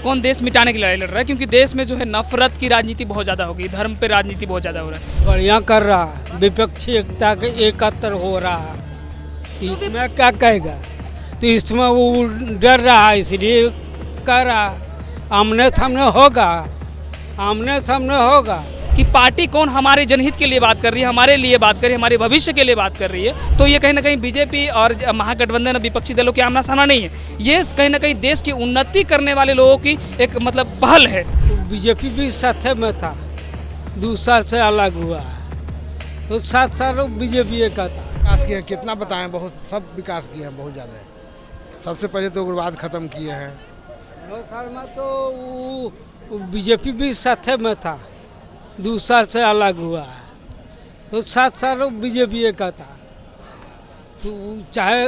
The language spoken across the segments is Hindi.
कौन देश मिटाने की लड़ाई लड़ रहा है, क्योंकि देश में जो है नफरत की राजनीति बहुत ज़्यादा हो गई, धर्म पे राजनीति बहुत ज़्यादा हो रहा है। बढ़िया कर रहा है, विपक्षी एकता के एकत्र हो रहा है, इसमें क्या कहेगा। तो इसमें वो डर रहा है इसलिए कह रहा आमने सामने होगा, आमने सामने होगा कि पार्टी कौन हमारे जनहित के लिए बात कर रही है, हमारे लिए बात कर रही है, हमारे भविष्य के लिए बात कर रही है। तो ये कहीं ना कहीं बीजेपी और महागठबंधन विपक्षी दलों के आमना सामना नहीं है, ये कहीं ना कहीं देश की उन्नति करने वाले लोगों की एक मतलब पहल है। बीजेपी भी साथ में था, 2 साल से अलग हुआ है, तो 7 साल बीजेपी का था। विकास किए हैं, कितना बताएं, बहुत सब विकास किए हैं, बहुत ज़्यादा। सबसे पहले तो उग्रवाद खत्म किए हैं। 9 साल में तो बीजेपी भी साथ में था, 2 साल से अलग हुआ है, तो 7 साल बीजेपी का था। तो चाहे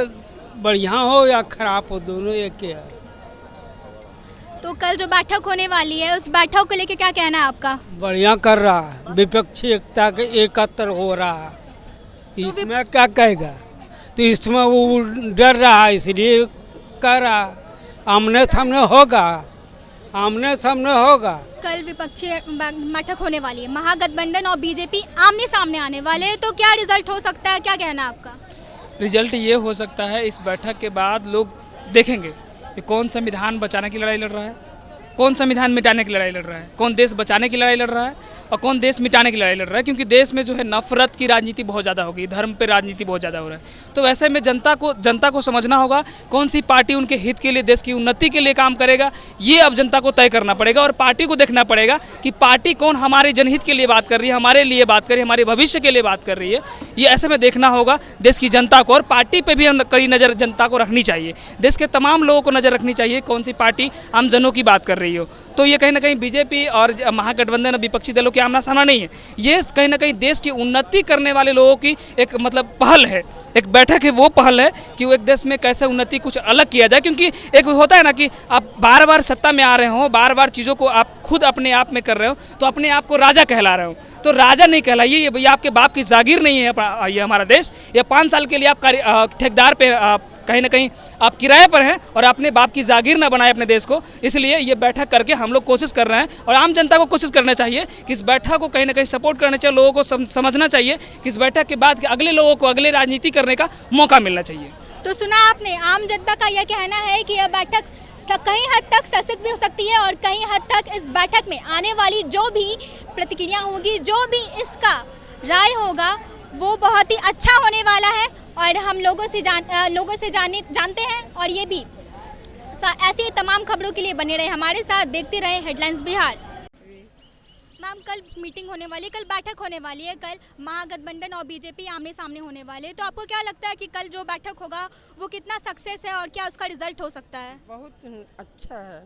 बढ़िया हो या खराब हो, दोनों एक ही है। तो कल जो बैठक होने वाली है उस बैठक को लेके क्या कहना है आपका? बढ़िया कर रहा है, विपक्षी एकता के एकत्र हो रहा है, इसमें क्या कहेगा। तो इसमें वो डर रहा है इसलिए कह रहा आमने सामने होगा, आमने सामने होगा। कल विपक्षी बैठक होने वाली है, महागठबंधन और बीजेपी आमने सामने आने वाले हैं, तो क्या रिजल्ट हो सकता है, क्या कहना है आपका? रिजल्ट ये हो सकता है, इस बैठक के बाद लोग देखेंगे कि कौन संविधान बचाने की लड़ाई लड़ रहा है, कौन संविधान मिटाने की लड़ाई लड़ रहा है, कौन देश बचाने की लड़ाई लड़ रहा है और कौन देश मिटाने की लड़ाई लड़ रहा है। क्योंकि देश में जो है नफरत की राजनीति बहुत ज़्यादा हो गई, धर्म पे राजनीति बहुत ज़्यादा हो रहा है। तो वैसे में जनता को समझना होगा कौन सी पार्टी उनके हित के लिए, देश की उन्नति के लिए काम करेगा, ये अब जनता को तय करना पड़ेगा। और पार्टी को देखना पड़ेगा कि पार्टी कौन हमारे जनहित के लिए बात कर रही है, हमारे लिए बात कर रही है, हमारे भविष्य के लिए बात कर रही है। ये ऐसे में देखना होगा देश की जनता को, और पार्टी पर भी कड़ी नज़र जनता को रखनी चाहिए, देश के तमाम लोगों को नज़र रखनी चाहिए कौन सी पार्टी आम जनों की बात कर रही हो। तो ये कहीं ना कहीं बीजेपी और महागठबंधन विपक्षी दलों के आमना सामना नहीं है, ये कहीं ना कहीं देश की उन्नति करने वाले लोगों की एक मतलब पहल है, एक बैठक है, वो पहल है कि वो एक देश में कैसे उन्नति कुछ अलग किया जाए। क्योंकि एक होता है ना कि आप बार बार सत्ता में आ रहे हो, बार बार चीज़ों को आप खुद अपने आप में कर रहे हो, तो अपने आप को राजा कहला रहे हो। तो राजा नहीं कहलाइए, ये भैया आपके बाप की जागीर नहीं है ये हमारा देश। ये 5 साल के लिए आप ठेकेदार पे कहीं ना कहीं आप किराए पर हैं और अपने बाप की जागीर ना बनाए अपने देश को। इसलिए ये बैठक करके हम लोग कोशिश कर रहे हैं और आम जनता को कोशिश करना चाहिए कि इस बैठक को कहीं ना कहीं सपोर्ट करना चाहिए, लोगों को समझना चाहिए कि इस बैठक के बाद अगले लोगों को अगले राजनीति करने का मौका मिलना चाहिए। तो सुना आपने, आम जनता का यह कहना है कि यह बैठक कहीं हद तक सशक्त भी हो सकती है और कहीं हद तक इस बैठक में आने वाली जो भी प्रतिक्रिया होगी, जो भी इसका राय होगा, वो बहुत ही अच्छा होने वाला है। और हम लोगों से जानते हैं, और ये भी ऐसी तमाम खबरों के लिए बने रहे हमारे साथ, देखते रहे हेडलाइंस बिहार। मैम, कल मीटिंग होने वाली है, कल बैठक होने वाली है, कल महागठबंधन और बीजेपी आमने सामने होने वाले, तो आपको क्या लगता है कि कल जो बैठक होगा वो कितना सक्सेस है और क्या उसका रिजल्ट हो सकता है? बहुत अच्छा है,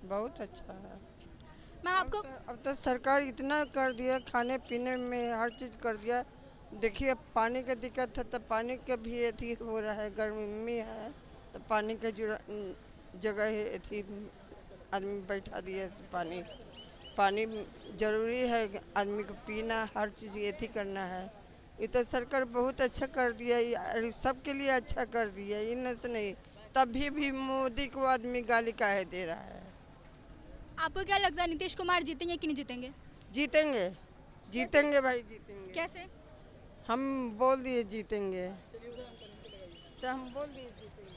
बहुत अच्छा है। मैम, आपको अब तो सरकार इतना कर दिया, खाने पीने में हर चीज़ कर दिया। देखिए, पानी का दिक्कत है तो पानी का भी अथी हो रहा है, गर्मी है तो पानी का जगह है अथी आदमी बैठा दिया। पानी जरूरी है आदमी को पीना, हर चीज़ अथी करना है। ये तो सरकार बहुत अच्छा कर दिया, सबके लिए अच्छा कर दिया, इन से नहीं। तभी भी मोदी को आदमी गाली काहे दे रहा है। आपको क्या लगता है नीतीश कुमार जीतेंगे कि नहीं जीतेंगे? जीतेंगे, जीतेंगे भाई, जीतेंगे। कैसे? हम बोल दिए जीतेंगे, हम बोल दिए जीतेंगे।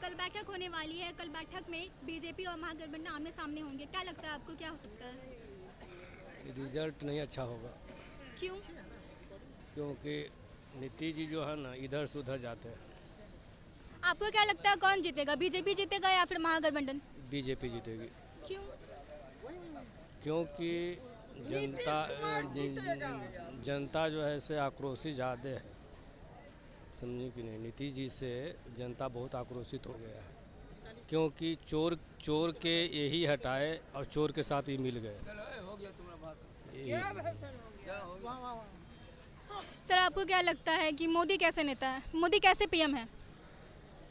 कल बैठक होने वाली है, कल बैठक में बीजेपी और महागठबंधन आमने सामने होंगे, क्या लगता है आपको क्या हो सकता है? रिजल्ट नहीं अच्छा होगा। क्यों? क्योंकि नीतीश जी जो है ना, इधर से उधर जाते हैं। आपको क्या लगता है कौन जीतेगा, बीजेपी जीतेगा या फिर महागठबंधन? बीजेपी जीतेगी। क्यों? क्योंकि जनता जो है से आक्रोशित ज़्यादा है, समझे कि नहीं। नीतीश जी से जनता बहुत आक्रोशित हो गया है, क्योंकि चोर के यही हटाए और चोर के साथ ही मिल गए। सर, आपको क्या लगता है कि मोदी कैसे नेता है, मोदी कैसे पीएम है?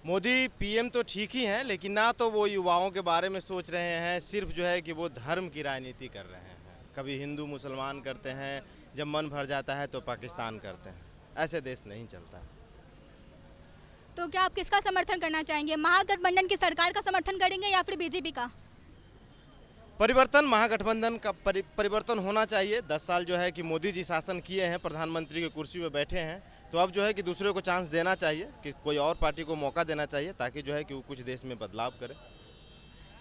मोदी पीएम तो ठीक ही हैं, लेकिन ना तो वो युवाओं के बारे में सोच रहे हैं, सिर्फ जो है कि वो धर्म की राजनीति कर रहे हैं। कभी हिंदू मुसलमान करते हैं, जब मन भर जाता है तो पाकिस्तान करते हैं। ऐसे देश नहीं चलता। तो क्या आप किसका समर्थन करना चाहेंगे, महागठबंधन की सरकार का समर्थन करेंगे या फिर बीजेपी का? परिवर्तन, महागठबंधन का परिवर्तन होना चाहिए। 10 साल जो है कि मोदी जी शासन किए हैं, प्रधानमंत्री की कुर्सी पे बैठे हैं, तो अब जो है कि दूसरे को चांस देना चाहिए, कि कोई और पार्टी को मौका देना चाहिए, ताकि जो है कि वो कुछ देश में बदलाव करे।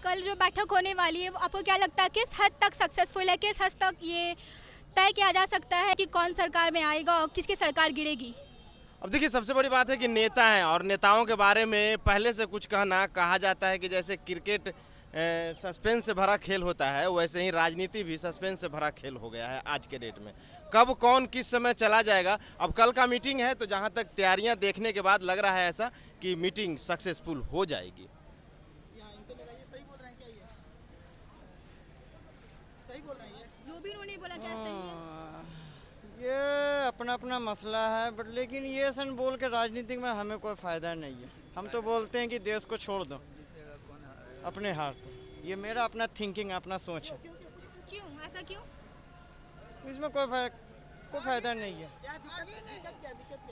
कल जो बैठक होने वाली है आपको क्या लगता है किस हद तक सक्सेसफुल है, किस हद तक ये तय किया जा सकता है कि कौन सरकार में आएगा और किसकी सरकार गिरेगी? अब देखिए, सबसे बड़ी बात है कि नेता हैं, और नेताओं के बारे में पहले से कुछ कहा जाता है कि जैसे क्रिकेट सस्पेंस से भरा खेल होता है, वैसे ही राजनीति भी सस्पेंस से भरा खेल हो गया है आज के डेट में। कब कौन किस समय चला जाएगा। अब कल का मीटिंग है, तो जहां तक तैयारियां देखने के बाद लग रहा है ऐसा कि मीटिंग सक्सेसफुल हो जाएगी। जो भी उन्होंने बोला क्या सही है? ये अपना अपना मसला है, बट लेकिन ये सन बोल के राजनीति में हमें कोई फ़ायदा नहीं है। हम तो बोलते हैं कि देश को छोड़ दो अपने हाथ पे। ये मेरा अपना थिंकिंग, अपना सोच है। क्यों ऐसा क्यों? इसमें कोई फ़ायदा नहीं है,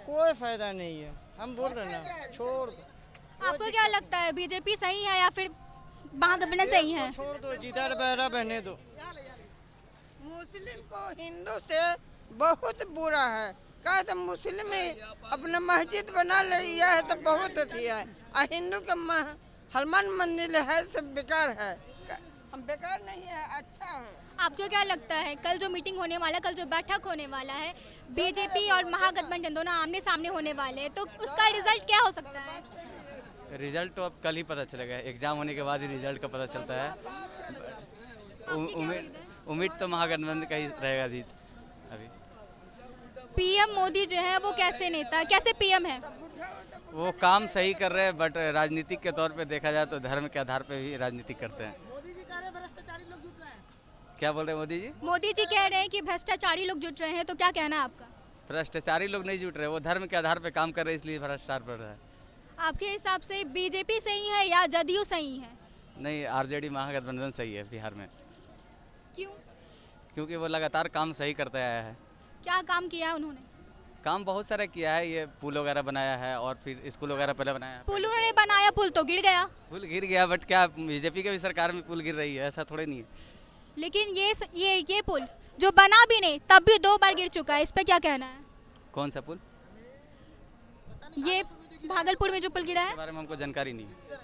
कोई फ़ायदा नहीं है। हम बोल रहे हैं ना, छोड़ दो। आपको क्या लगता है बीजेपी सही है या फिर महागठबंधन सही है? छोड़ दो, जिधर बहरा बहने दो। मुस्लिम को हिंदू से बहुत बुरा है। कहा तो मुस्लिम अपना मस्जिद बना लिया है तो बहुत अच्छी है, और हिंदू का हनुमान मंदिर है सब बेकार है। हम बेकार नहीं है, अच्छा है। आपको क्या लगता है कल जो मीटिंग होने वाला है, कल जो बैठक होने वाला है, बीजेपी और महागठबंधन दोनों आमने सामने होने वाले हैं, तो उसका रिजल्ट क्या हो सकता है? रिजल्ट तो अब कल ही पता चलेगा, एग्जाम होने के बाद ही रिजल्ट का पता चलता है। उम्मीद तो महागठबंधन का ही रहेगा जीत। अभी पीएम मोदी जो है वो कैसे नेता, कैसे पीएम है? वो काम सही कर रहे हैं, बट राजनीतिक के तौर पे देखा जाए तो धर्म के आधार पे भी राजनीति करते हैं। क्या बोल रहे हैं मोदी जी? मोदी जी कह रहे हैं कि भ्रष्टाचारी लोग जुट रहे हैं, तो क्या कहना है आपका? भ्रष्टाचारी लोग नहीं जुट रहे, वो धर्म के आधार पे काम कर रहे हैं, इसलिए भ्रष्टाचार बढ़ रहा है। आपके हिसाब से बीजेपी सही है या जदयू सही है? नहीं, आरजेडी महागठबंधन सही है बिहार में। क्यों? क्योंकि वो लगातार काम सही करते आया है। क्या काम किया है उन्होंने? काम बहुत सारा किया है, ये पुल वगैरह बनाया है और फिर स्कूल वगैरह पहले बनाया है। पुल उन्होंने बनाया, पुल तो गिर गया। पुल गिर गया, बट क्या बीजेपी के भी सरकार में पुल गिर रही है? ऐसा थोड़े नहीं है। लेकिन ये पुल जो बना भी नहीं तब भी 2 बार गिर चुका है, इस पे क्या कहना है? कौन सा पुल? ये भागलपुर में जो पुल गिरा है, इसके बारे में हमको जानकारी नहीं है।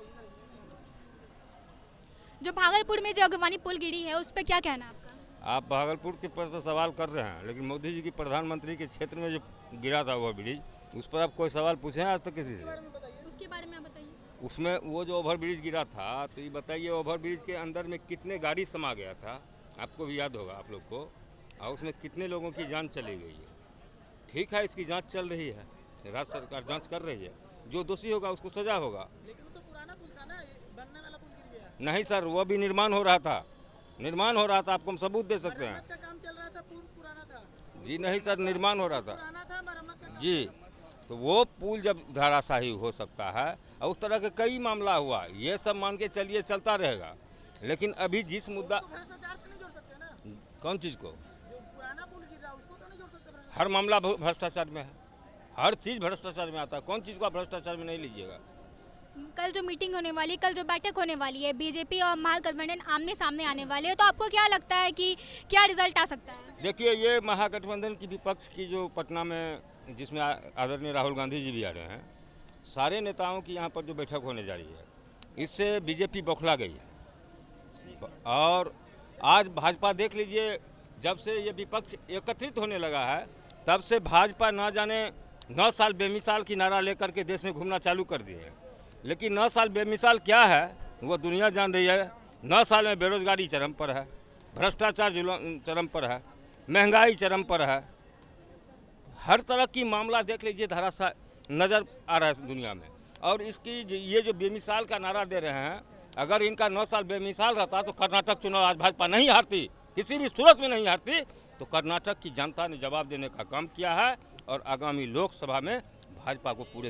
जो भागलपुर में जो अगवानी पुल गिरी है, उस पे क्या कहना है आपका? आप भागलपुर के पर तो सवाल कर रहे हैं, लेकिन मोदी जी की प्रधानमंत्री के क्षेत्र में जो गिरा था ओवर ब्रिज, उस पर आप कोई सवाल पूछे हैं आज तक किसी से? उसके बारे में आप बताइए। उसमें वो जो ओवर ब्रिज गिरा था, तो ये बताइए ओवर ब्रिज के अंदर में कितने गाड़ी समा गया था, आपको भी याद होगा आप लोग को, और उसमें कितने लोगों की जान चली गई है। ठीक है, इसकी जाँच चल रही है, राज्य सरकार जाँच कर रही है, जो दोषी होगा उसको सजा होगा। नहीं सर, वो भी निर्माण हो रहा था, आपको हम सबूत दे सकते हैं। जी नहीं सर, निर्माण हो रहा था जी। तो वो पुल जब धराशाही हो सकता है, और उस तरह के कई मामला हुआ, ये सब मान के चलिए चलता रहेगा। लेकिन अभी जिस मुद्दा, कौन चीज़ को, हर मामला भ्रष्टाचार में है, हर चीज़ भ्रष्टाचार में आता है, कौन चीज़ को आप भ्रष्टाचार में नहीं लीजिएगा। कल जो मीटिंग होने वाली, कल जो बैठक होने वाली है, बीजेपी और महागठबंधन आमने सामने आने वाले हैं, तो आपको क्या लगता है कि क्या रिजल्ट आ सकता है? देखिए, ये महागठबंधन की विपक्ष की जो पटना में, जिसमें आदरणीय राहुल गांधी जी भी आ रहे हैं, सारे नेताओं की यहाँ पर जो बैठक होने जा रही है, इससे बीजेपी बौखला गई है। और आज भाजपा देख लीजिए, जब से ये विपक्ष एकत्रित होने लगा है, तब से भाजपा ना जाने 9 साल बेमिसाल की नारा लेकर के देश में घूमना चालू कर दिए है। लेकिन 9 साल बेमिसाल क्या है वो दुनिया जान रही है। 9 साल में बेरोजगारी चरम पर है, भ्रष्टाचार चरम पर है, महंगाई चरम पर है, हर तरह की मामला देख लीजिए धराशायी नज़र आ रहा है दुनिया में। और इसकी ये जो बेमिसाल का नारा दे रहे हैं, अगर इनका 9 साल बेमिसाल रहता तो कर्नाटक चुनाव आज भाजपा नहीं हारती, किसी भी सूरत में नहीं हारती। तो कर्नाटक की जनता ने जवाब देने का काम किया है, और आगामी लोकसभा में भाजपा को पूरे